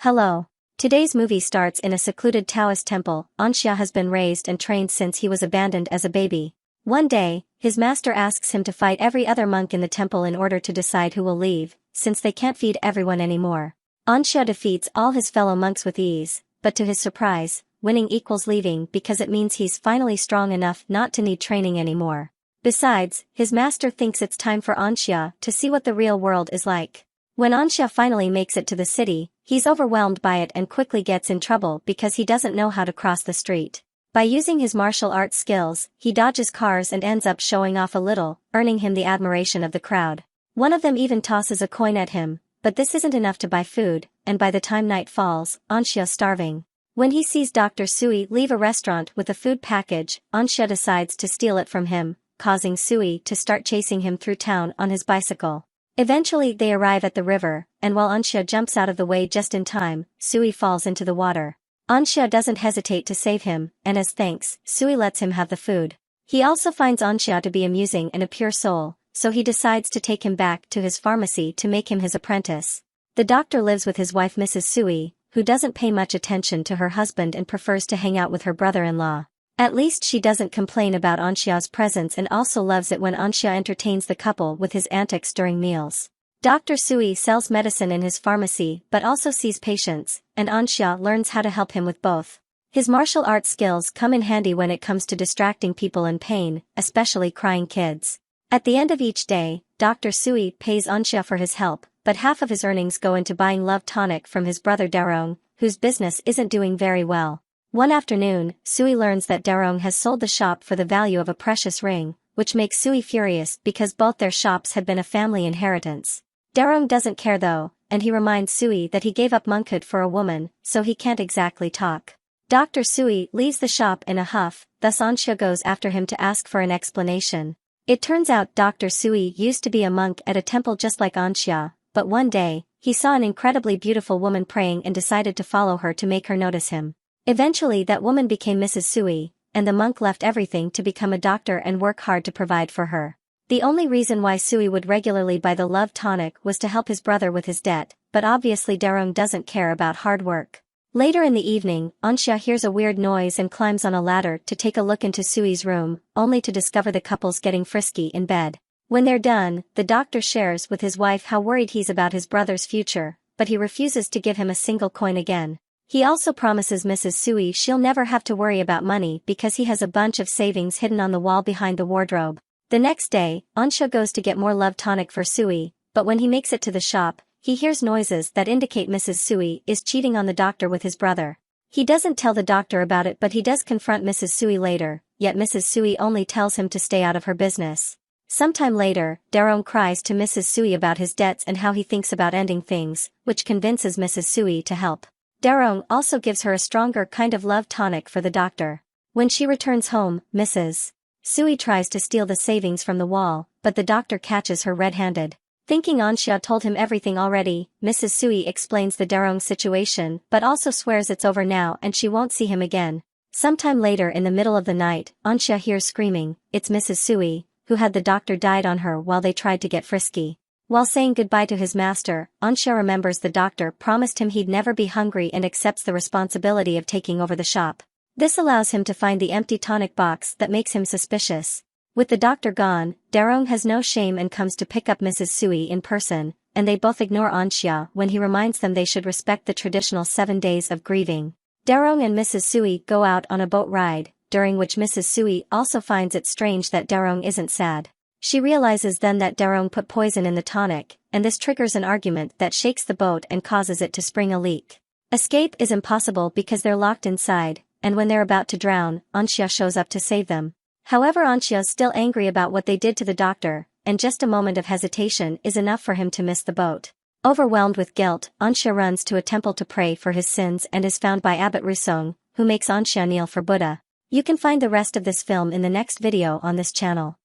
Hello. Today's movie starts in a secluded Taoist temple. Anxia has been raised and trained since he was abandoned as a baby. One day, his master asks him to fight every other monk in the temple in order to decide who will leave, since they can't feed everyone anymore. Anxia defeats all his fellow monks with ease, but to his surprise, winning equals leaving because it means he's finally strong enough not to need training anymore. Besides, his master thinks it's time for Anxia to see what the real world is like. When Anxia finally makes it to the city, he's overwhelmed by it and quickly gets in trouble because he doesn't know how to cross the street. By using his martial arts skills, he dodges cars and ends up showing off a little, earning him the admiration of the crowd. One of them even tosses a coin at him, but this isn't enough to buy food, and by the time night falls, Anxia's starving. When he sees Dr. Sui leave a restaurant with a food package, Anxia decides to steal it from him, causing Sui to start chasing him through town on his bicycle. Eventually they arrive at the river, and while Anxia jumps out of the way just in time, Sui falls into the water. Anxia doesn't hesitate to save him, and as thanks, Sui lets him have the food. He also finds Anxia to be amusing and a pure soul, so he decides to take him back to his pharmacy to make him his apprentice. The doctor lives with his wife Mrs. Sui, who doesn't pay much attention to her husband and prefers to hang out with her brother-in-law. At least she doesn't complain about Anxia's presence and also loves it when Anxia entertains the couple with his antics during meals. Dr. Sui sells medicine in his pharmacy but also sees patients, and Anxia learns how to help him with both. His martial arts skills come in handy when it comes to distracting people in pain, especially crying kids. At the end of each day, Dr. Sui pays Anxia for his help, but half of his earnings go into buying love tonic from his brother Darong, whose business isn't doing very well. One afternoon, Sui learns that Darong has sold the shop for the value of a precious ring, which makes Sui furious because both their shops had been a family inheritance. Darong doesn't care though, and he reminds Sui that he gave up monkhood for a woman, so he can't exactly talk. Dr. Sui leaves the shop in a huff, thus Anxia goes after him to ask for an explanation. It turns out Dr. Sui used to be a monk at a temple just like Anxia, but one day, he saw an incredibly beautiful woman praying and decided to follow her to make her notice him. Eventually that woman became Mrs. Sui, and the monk left everything to become a doctor and work hard to provide for her. The only reason why Sui would regularly buy the love tonic was to help his brother with his debt, but obviously Darong doesn't care about hard work. Later in the evening, Anxia hears a weird noise and climbs on a ladder to take a look into Sui's room, only to discover the couple's getting frisky in bed. When they're done, the doctor shares with his wife how worried he's about his brother's future, but he refuses to give him a single coin again. He also promises Mrs. Sui she'll never have to worry about money because he has a bunch of savings hidden on the wall behind the wardrobe. The next day, Anxia goes to get more love tonic for Sui, but when he makes it to the shop, he hears noises that indicate Mrs. Sui is cheating on the doctor with his brother. He doesn't tell the doctor about it but he does confront Mrs. Sui later, yet Mrs. Sui only tells him to stay out of her business. Sometime later, Darong cries to Mrs. Sui about his debts and how he thinks about ending things, which convinces Mrs. Sui to help. Darong also gives her a stronger kind of love tonic for the doctor. When she returns home, Mrs. Sui tries to steal the savings from the wall, but the doctor catches her red-handed. Thinking Anxia told him everything already, Mrs. Sui explains the Darong situation but also swears it's over now and she won't see him again. Sometime later in the middle of the night, Anxia hears screaming. It's Mrs. Sui, who had the doctor died on her while they tried to get frisky. While saying goodbye to his master, Anxia remembers the doctor promised him he'd never be hungry and accepts the responsibility of taking over the shop. This allows him to find the empty tonic box that makes him suspicious. With the doctor gone, Darong has no shame and comes to pick up Mrs. Sui in person, and they both ignore Anxia when he reminds them they should respect the traditional 7 days of grieving. Darong and Mrs. Sui go out on a boat ride, during which Mrs. Sui also finds it strange that Darong isn't sad. She realizes then that Darong put poison in the tonic, and this triggers an argument that shakes the boat and causes it to spring a leak. Escape is impossible because they're locked inside, and when they're about to drown, Anxia shows up to save them. However, Anxia's still angry about what they did to the doctor, and just a moment of hesitation is enough for him to miss the boat. Overwhelmed with guilt, Anxia runs to a temple to pray for his sins and is found by Abbot Rusong, who makes Anxia kneel for Buddha. You can find the rest of this film in the next video on this channel.